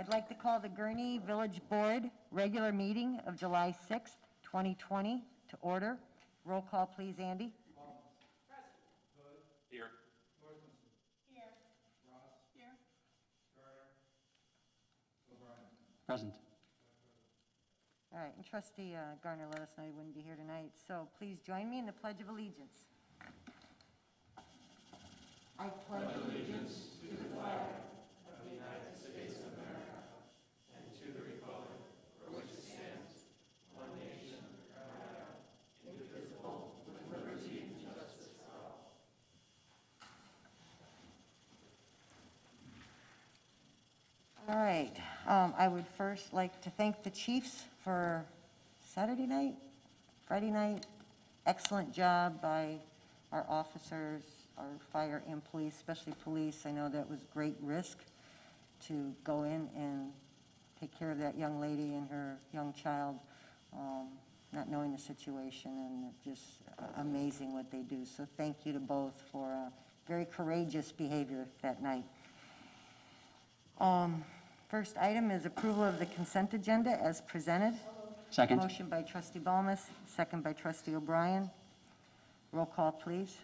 I'd like to call the Gurnee Village Board regular meeting of July 6th, 2020 to order. Roll call, please, Andy. Present. Here. Here. Ross. Here. Garner. O'Brien. Present. All right, and Trustee Garner let us know he wouldn't be here tonight, so please join me in the Pledge of Allegiance. I pledge allegiance to the flag of the United States of America and to the republic for which it stands, one nation, under God, indivisible, with liberty and justice for all. All right, I would first like to thank the chiefs for Saturday night, Friday night. Excellent job by our officers, our fire and police, especially police. I know that was great risk to go in and take care of that young lady and her young child, not knowing the situation, and just amazing what they do. So thank you to both for very courageous behavior that night. First item is approval of the consent agenda as presented. Second. Motion by Trustee Balmas, second by Trustee O'Brien. Roll call, please.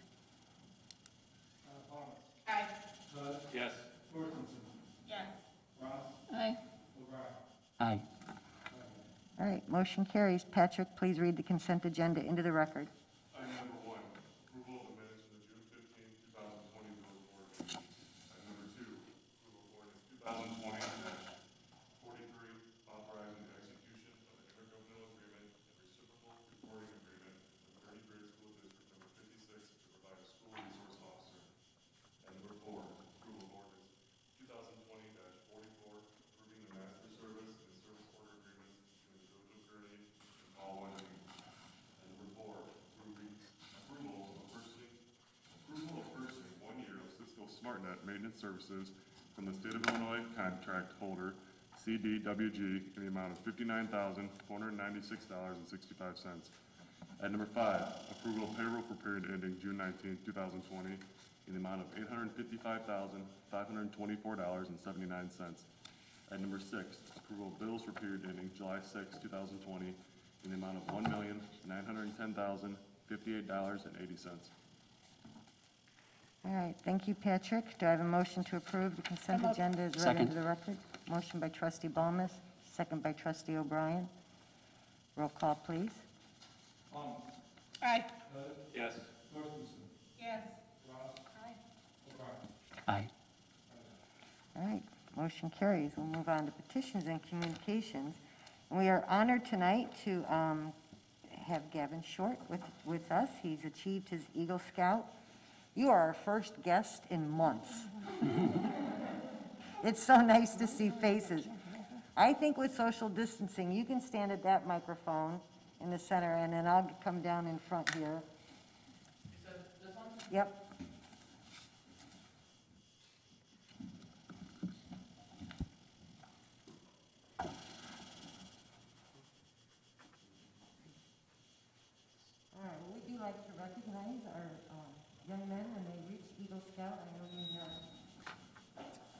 Balmas. Aye. Bud. Yes. Thorstenson. Yes. Ross. Aye. O'Brien. Aye. All right, motion carries. Patrick, please read the consent agenda into the record. Item number 1, approval of the minutes from the June 15, 2020 village board meeting. Item number 2, approval of ordinance 2020-43, authorizing the execution of an intergovernmental agreement and reciprocal reporting agreement with Gurnee Grade School District number 56 to provide a school resource officer. And number 4, approval of ordinance 2020-44, approving the master service and service order agreements between the village of Gurnee and all Wyoming. And number 4, approval of purchasing 1 year of Cisco SmartNet maintenance services from the state of Illinois contract holder CDWG in the amount of $59,496.65. At number 5, approval of payroll for period ending June 19, 2020 in the amount of $855,524.79. At number 6, approval of bills for period ending July 6, 2020 in the amount of $1,910,058.80. All right, thank you, Patrick. Do I have a motion to approve the consent agenda as read Second. into the record? Motion by Trustee Balmas, second by Trustee O'Brien. Roll call, please. Balmas. Aye. Bud. Yes. Thorstenson. Yes. Ross. Aye. O'Brien. All Aye. right, motion carries. We'll move on to petitions and communications. And we are honored tonight to have Gavin Short with us. He's achieved his Eagle Scout. You are our first guest in months. It's so nice to see faces. I think with social distancing, you can stand at that microphone in the center, and then I'll come down in front here. This one? Yep. All right, well, we do like to recognize our young men when they reach Eagle Scout. I know you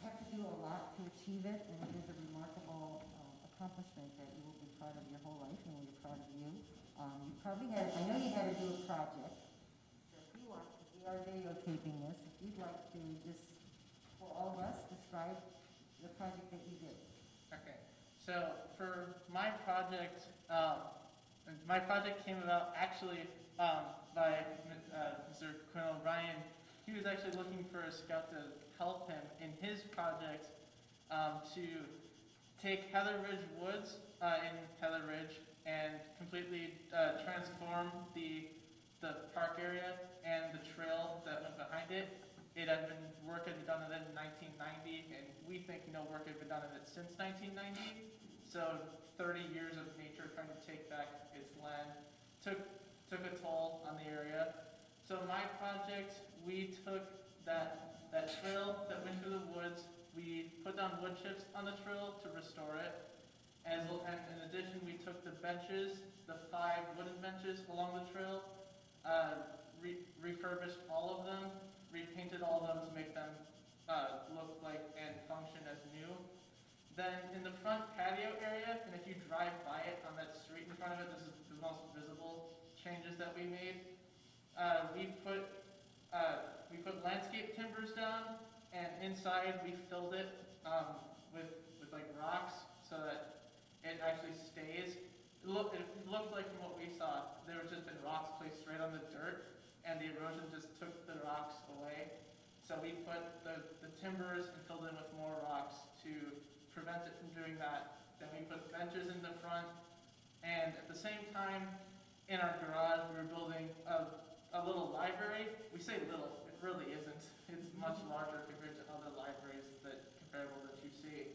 have to do a lot to achieve it, and it is a remarkable accomplishment that you will be proud of your whole life, and we're proud of you. You probably had, I know you had to do a project, so if you want, because we are videotaping this, if you'd like to just, for all of us, describe the project that you did. Okay, so for my project came about actually by Mr. Quinn O'Brien. He was actually looking for a scout to help him in his project to take Heather Ridge Woods in Heather Ridge and completely transform the park area and the trail that went behind it. Work had been done on it in 1990, and we think no work had been done on it since 1990. So 30 years of nature trying to take back its land took a toll on the area. So my project, we took that trail that went through the woods, we put down wood chips on the trail to restore it. And in addition, we took the benches, the 5 wooden benches along the trail, refurbished all of them, repainted all of them to make them look like and function as new. Then in changes that we made. We put landscape timbers down, and inside we filled it with like rocks so that it actually stays. It looked like from what we saw, there were just been rocks placed straight on the dirt, and the erosion just took the rocks away. So we put the timbers and filled in with more rocks to prevent it from doing that. Then we put benches in the front, and at the same time, in our garage, we were building a little library. We say little, it really isn't. It's much larger compared to other libraries comparable that you see.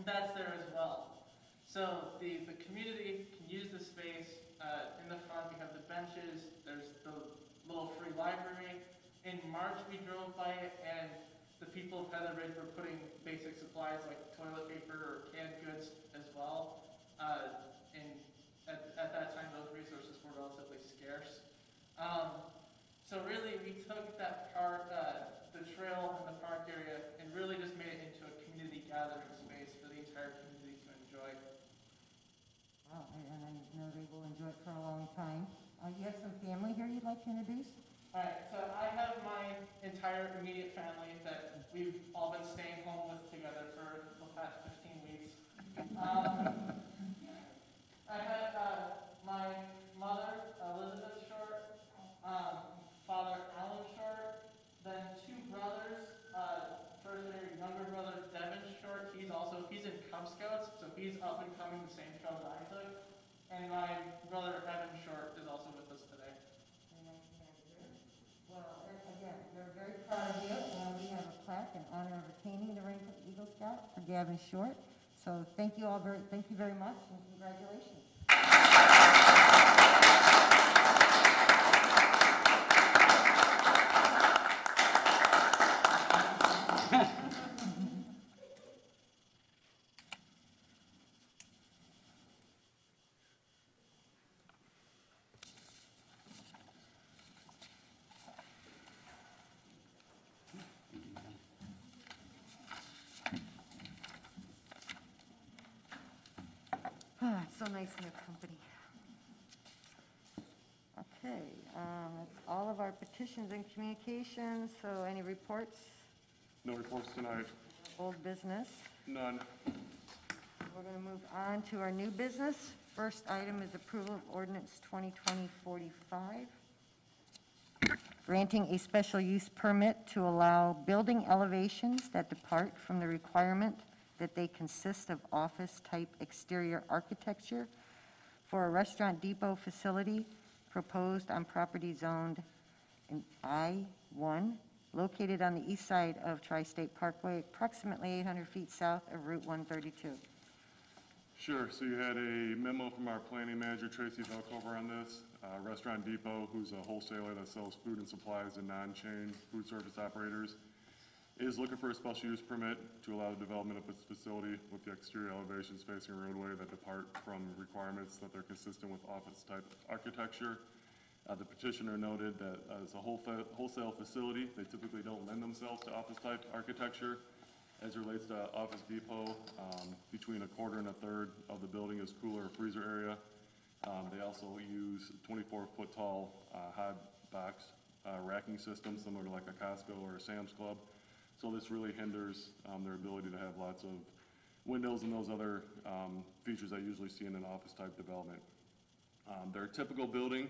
That's there as well. So the community can use the space. In the front, we have the benches. There's the little free library. In March, we drove by it, and the people of Heather Ridge were putting basic supplies like toilet paper or canned goods as well. At that time, those resources were relatively scarce. So really, we took that park, the trail and the park area, and really just made it into a community gathering space for the entire community to enjoy. Wow, and I know they will enjoy it for a long time. You have some family here you'd like to introduce? All right, so I have my entire immediate family that we've all been staying home with together for the past 15 weeks. I had my mother, Elizabeth Short, father, Alan Short, then two brothers, first their younger brother, Devin Short, he's in Cub Scouts, so he's up and coming the same trail that I took, and my brother, Evan Short, is also with us today. Well, again, we're very proud of you. We have a plaque in honor of attaining the rank of Eagle Scout for Gavin Short. So thank you very much, and congratulations. It's so nice to have company. Okay, that's all of our petitions and communications. So any reports? No reports tonight. Old business? None. We're going to move on to our new business. First item is approval of ordinance 2020-45, granting a special use permit to allow building elevations that depart from the requirement that they consist of office-type exterior architecture for a restaurant depot facility proposed on property zoned in I-1, located on the east side of Tri-State Parkway, approximately 800 feet south of Route 132. Sure, so you had a memo from our planning manager, Tracy Velkover, on this. Restaurant Depot, who's a wholesaler that sells food and supplies to non-chain food service operators, is looking for a special use permit to allow the development of its facility with the exterior elevations facing a roadway that depart from requirements that they're consistent with office-type architecture. The petitioner noted that as a wholesale facility, they typically don't lend themselves to office-type architecture. As it relates to Office Depot, between a quarter and a third of the building is cooler or freezer area. They also use 24-foot tall high box racking system, similar to like a Costco or a Sam's Club. So this really hinders their ability to have lots of windows and those other features I usually see in an office-type development. Their typical building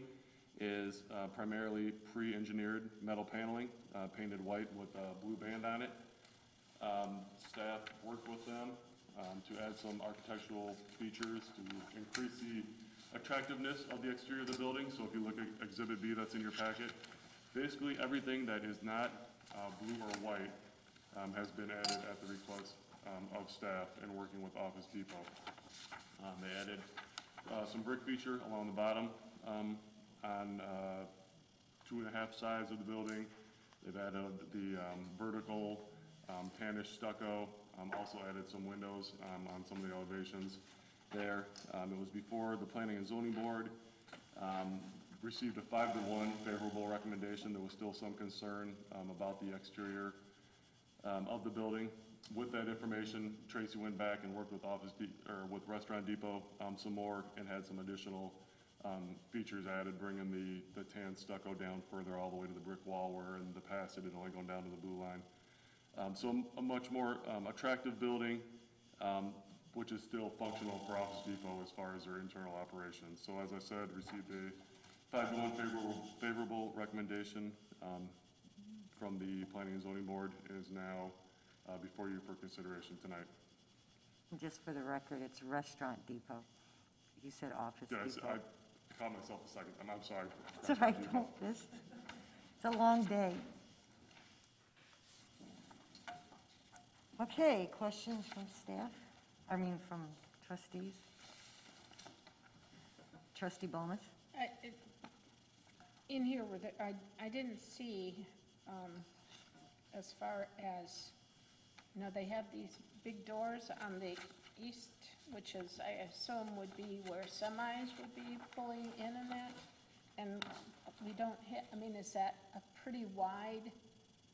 is primarily pre-engineered metal paneling, painted white with a blue band on it. Staff worked with them to add some architectural features to increase the attractiveness of the exterior of the building. So if you look at Exhibit B that's in your packet, basically everything that is not blue or white has been added at the request of staff and working with Office Depot. They added some brick feature along the bottom on 2.5 sides of the building. They've added the vertical tannish stucco, also added some windows on some of the elevations there. It was before the Planning and Zoning Board, received a 5-to-1 favorable recommendation. There was still some concern about the exterior of the building. With that information, Tracy went back and worked with with Restaurant Depot some more and had some additional features added, bringing the tan stucco down further all the way to the brick wall, where in the past it had only gone down to the blue line. So a much more attractive building, which is still functional for Office Depot as far as their internal operations. So as I said, received a 5-to-1 favorable recommendation from the Planning and Zoning Board, and is now before you for consideration tonight. And just for the record, it's Restaurant Depot. You said Office Yeah, Depot. I caught myself a second time, I'm sorry. It's all right, it's a long day. Okay, questions from staff? From trustees? Trustee Bomas? In here, I didn't see, as far as, they have these big doors on the east, which is, I assume would be where semis would be pulling in and that, and we don't hit, is that a pretty wide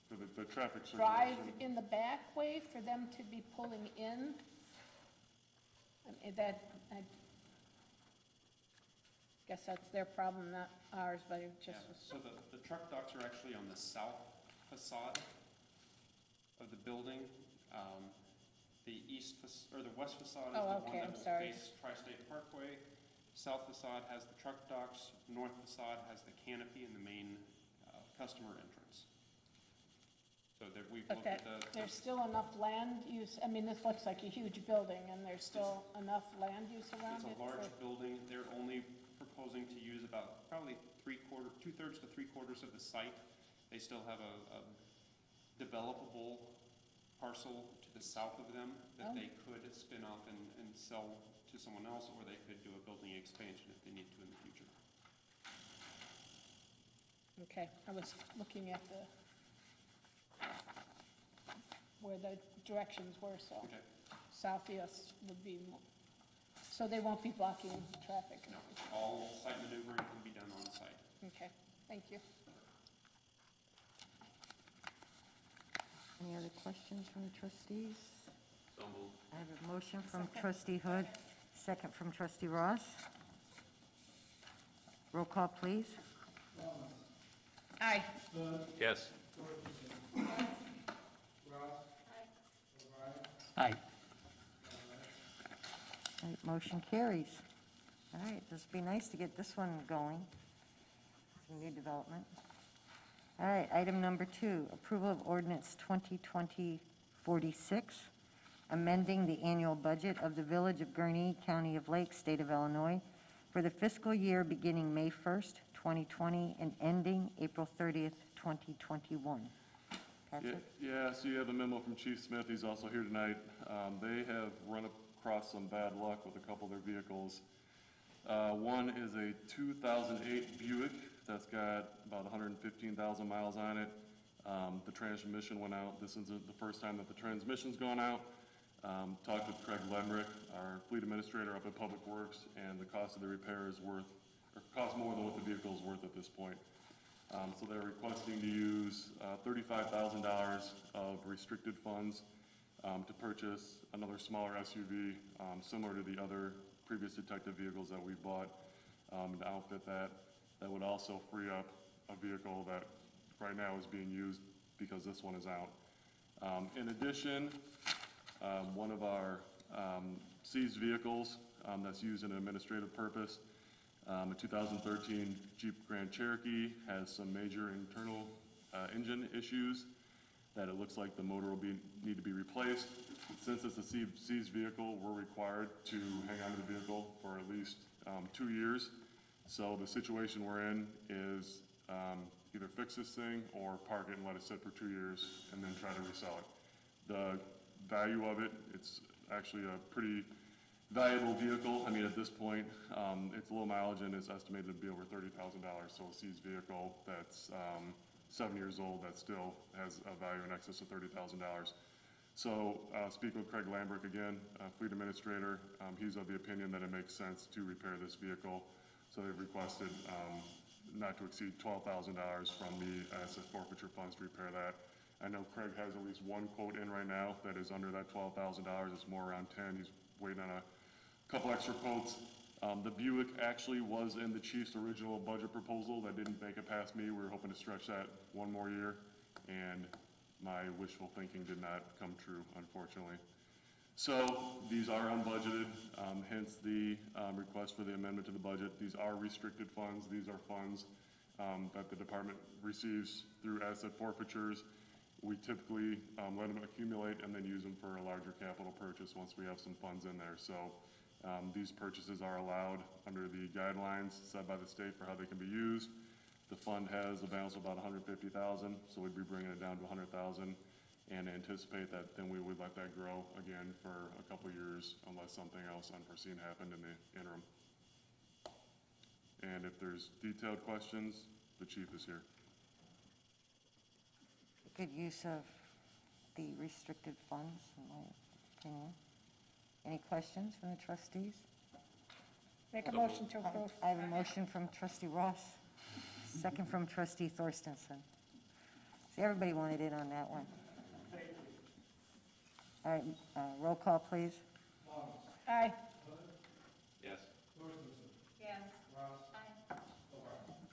For the traffic drive circulation. in the back way for them to be pulling in? I guess that's their problem, not ours, but it just Yeah, was. so the truck docks are actually on the south facade of the building. The the west facade is Oh, the okay, one I'm that will sorry. face Tri-State Parkway. South facade has the truck docks, north facade has the canopy and the main customer entrance. So that we've But looked at that, there's still enough land use, this looks like a huge building, and there's still enough land use around It's it? a large for- building. They're only proposing to use about probably two-thirds to three-quarters of the site. They still have a developable parcel to the south of them that Oh. they could spin off and sell to someone else, or they could do a building expansion if they need to in the future. Okay, I was looking at where the directions were, so Okay. southeast would be, so they won't be blocking traffic? No, all site maneuvering can be done on site. Okay, thank you. Any other questions from the trustees? So moved. I have a motion from trustee Hood, second from trustee Ross. Roll call, please. Aye. Yes. Aye. All right, motion carries. All right, this would be nice to get this one going. Some new development. All right, item number 2, approval of ordinance 2020-46, amending the annual budget of the Village of Gurnee, County of Lake, State of Illinois, for the fiscal year beginning May 1st, 2020, and ending April 30th, 2021. Patrick? Yeah, so you have a memo from Chief Smith, he's also here tonight. They have run across some bad luck with a couple of their vehicles. One is a 2008 Buick that's got about 115,000 miles on it. The transmission went out. This isn't the first time that the transmission's gone out. Talked with Craig Lemrick, our fleet administrator up at Public Works, and the cost of the repair is costs more than what the vehicle is worth at this point. So they're requesting to use $35,000 of restricted funds to purchase another smaller SUV, similar to the other previous detective vehicles that we've bought, and to outfit that. That would also free up a vehicle that right now is being used because this one is out. In addition, one of our seized vehicles that's used in an administrative purpose, a 2013 Jeep Grand Cherokee, has some major internal engine issues that it looks like the motor will need to be replaced. Since it's a seized vehicle, we're required to hang on to the vehicle for at least 2 years. So the situation we're in is either fix this thing or park it and let it sit for 2 years and then try to resell it. The value of it, it's actually a pretty valuable vehicle. At this point, it's low mileage and it's estimated to be over $30,000. So a seized vehicle that's 7 years old that still has a value in excess of $30,000. So speak with Craig Lambrick again, fleet administrator. He's of the opinion that it makes sense to repair this vehicle. So they've requested not to exceed $12,000 from the asset forfeiture funds to repair that. I know Craig has at least one quote in right now that is under that $12,000. It's more around 10. He's waiting on a couple extra quotes. The Buick actually was in the chief's original budget proposal. That didn't make it past me. We were hoping to stretch that one more year, and my wishful thinking did not come true, unfortunately. So these are unbudgeted, hence the request for the amendment to the budget. These are restricted funds. These are funds that the department receives through asset forfeitures. We typically let them accumulate and then use them for a larger capital purchase once we have some funds in there. So these purchases are allowed under the guidelines set by the state for how they can be used. The fund has a balance of about $150,000, so we'd be bringing it down to $100,000 and anticipate that then we would let that grow again for a couple years unless something else unforeseen happened in the interim. And if there's detailed questions, the chief is here. Good use of the restricted funds, in my opinion. Any questions from the trustees? Make a motion to approve. I have a motion from trustee Ross, second from trustee Thorstensen. See, everybody wanted in on that one. All right, roll call, please. Aye. Yes.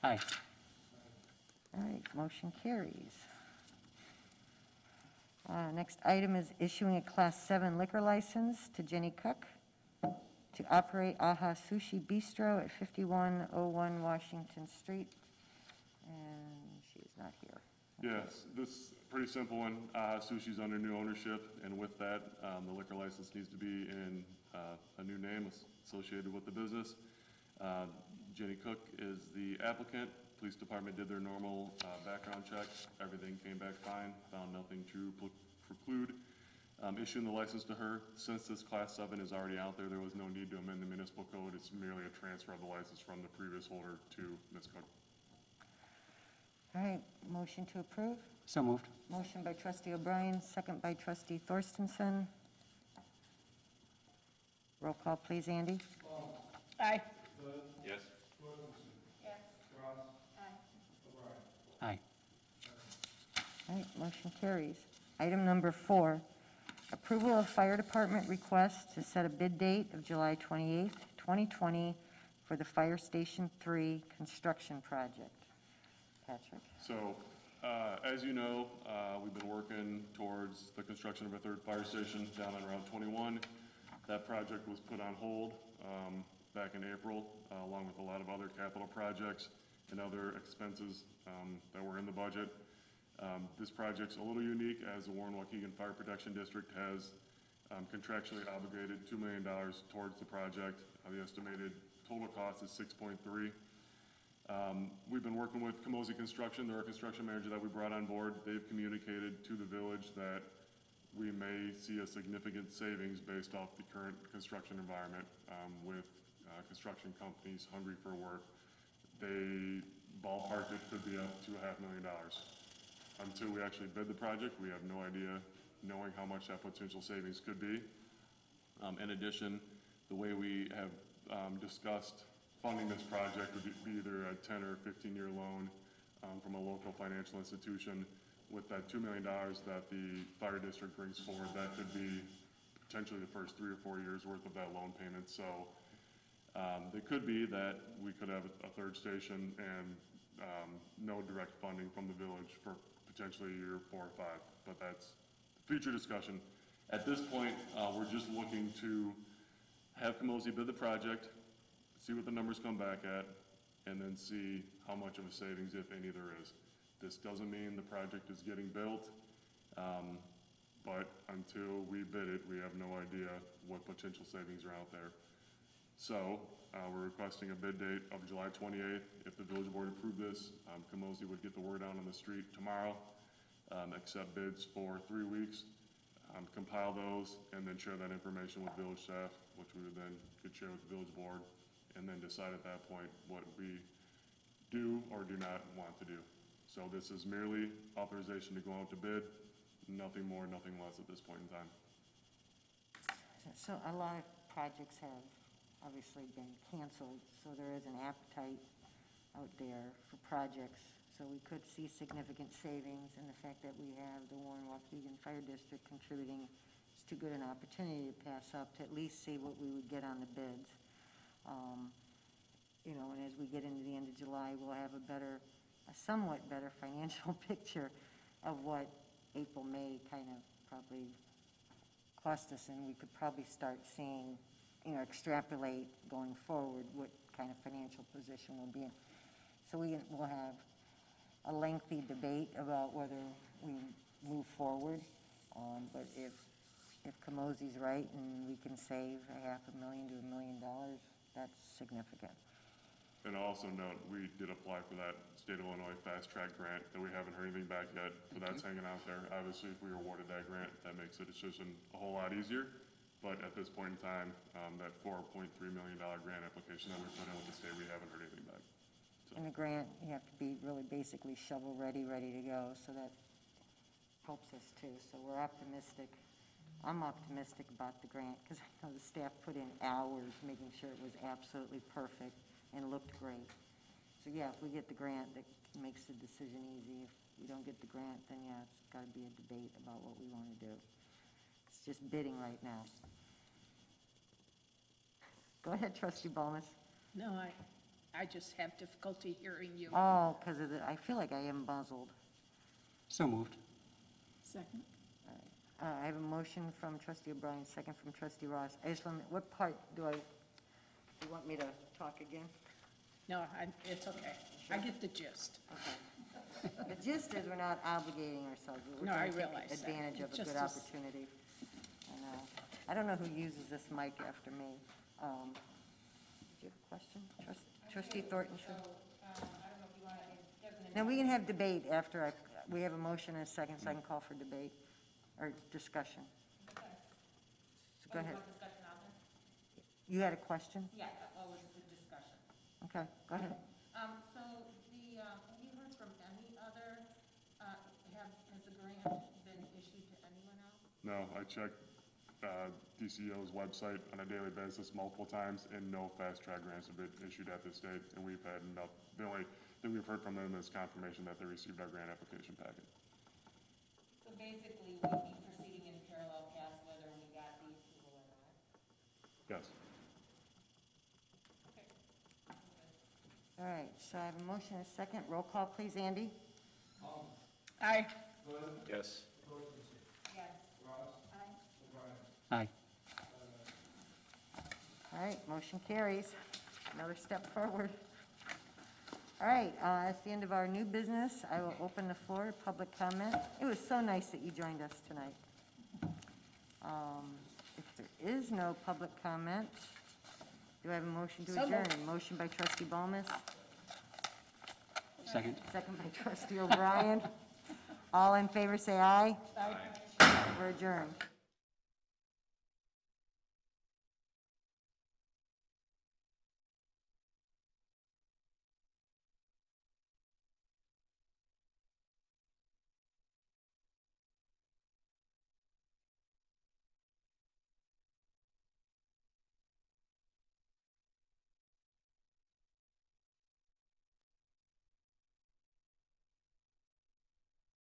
Aye. All right, motion carries. Next item is issuing a Class 7 liquor license to Jenny Cooke to operate Aha Sushi Bistro at 5101 Washington Street, and she is not here. Yes, this pretty simple one. Sushi's under new ownership, and with that, the liquor license needs to be in a new name associated with the business. Jenny Cooke is the applicant. Police department did their normal background check. Everything came back fine, found nothing to preclude issuing the license to her. Since this Class 7 is already out there, there was no need to amend the municipal code. It's merely a transfer of the license from the previous holder to Ms. Cooke. All right, motion to approve. So moved. Motion by trustee O'Brien, second by trustee Thorstensen. Roll call, please, Andy. Aye. Yes. Aye. All right, motion carries. Item number 4, approval of fire department request to set a bid date of July 28th, 2020 for the Fire Station 3 construction project. Patrick? So, as you know, we've been working towards the construction of a third fire station down on Route 21. That project was put on hold back in April, along with a lot of other capital projects and other expenses that were in the budget. This project's a little unique as the Warren-Waukegan Fire Protection District has contractually obligated $2 million towards the project. The estimated total cost is $6.3 million. We've been working with Camosi Construction, they're a construction manager that we brought on board. They've communicated to the village that we may see a significant savings based off the current construction environment with construction companies hungry for work. They ballparked it could be up to $500,000. Until we actually bid the project, we have no idea knowing how much that potential savings could be. In addition, the way we have discussed funding this project would be either a 10 or 15-year loan from a local financial institution. With that $2 million that the fire district brings forward, that could be potentially the first 3 or 4 years worth of that loan payment. So it could be that we could have a third station and no direct funding from the village for potentially a year 4 or 5, but that's future discussion. At this point, we're just looking to have Camosi bid the project, see what the numbers come back at, and then see how much of a savings, if any, there is. This doesn't mean the project is getting built, but until we bid it, we have no idea what potential savings are out there. So we're requesting a bid date of July 28th. If the village board approved this, Camosi would get the word out on the street tomorrow, accept bids for 3 weeks, compile those, and then share that information with village staff, which we would then could share with the village board, and then decide at that point what we do or do not want to do. So this is merely authorization to go out to bid, nothing more, nothing less at this point in time. So a lot of projects have obviously been canceled, so there is an appetite out there for projects. So we could see significant savings, and the fact that we have the Warren-Waukegan Fire District contributing is too good an opportunity to pass up to at least see what we would get on the bids. You know, and as we get into the end of July, we'll have a somewhat better financial picture of what April, May kind of probably cost us, and we could probably start seeing, you know, extrapolate going forward what kind of financial position we'll be in. So we'll have a lengthy debate about whether we move forward, but if Camosi's right and we can save $500,000 to $1 million, that's significant. And I'll also note, we did apply for that State of Illinois Fast Track grant that we haven't heard anything back yet, so that's hanging out there. Obviously, if we were awarded that grant, that makes the decision a whole lot easier. But at this point in time, that $4.3 million grant application that we put in with the state, we haven't heard anything back. And the grant, you have to be really basically shovel-ready, ready to go, so that helps us too. So we're optimistic. I'm optimistic about the grant because I know the staff put in hours making sure it was absolutely perfect and looked great. So yeah, if we get the grant, that makes the decision easy. If we don't get the grant, then yeah, it's got to be a debate about what we want to do. It's just bidding right now. Go ahead, Trustee Balmas. No, I just have difficulty hearing you. Oh, because of I feel like I am muzzled. So moved. Second? I have a motion from Trustee O'Brien, second from Trustee Ross. I just want, what part do you want me to talk again? No, it's okay. I get the gist. Okay. The gist is we're not obligating ourselves. We're No, I trying to realize take that. advantage of a Just good as- opportunity. And I don't know who uses this mic after me. Do you have a question? Trustee Thornton? So, I don't know if you want to, it doesn't. Now, we can have debate after we have a motion and a second, so I can call for debate or discussion. Okay. So go ahead. Want discussion on this? You had a question? Yeah, what was the discussion? Okay, go ahead. So have you heard from any other, has the grant been issued to anyone else? No, I checked DCO's website on a daily basis multiple times, and no fast track grants have been issued at this date, and we've had no, the only thing we've heard from them is confirmation that they received our grant application packet. So basically, we'd be proceeding in parallel paths whether we got the approval or not? Yes. Okay. All right, so I have a motion and a second. Roll call, please, Andy. Aye. Yes. Yes. Aye. All right, motion carries. Another step forward. All right, that's the end of our new business. I will open the floor to public comment. It was so nice that you joined us tonight. If there is no public comment, do I have a motion to So adjourn? moved. Motion by Trustee Balmas, Second. second by Trustee O'Brien. All in favor, say aye. Aye. We're adjourned.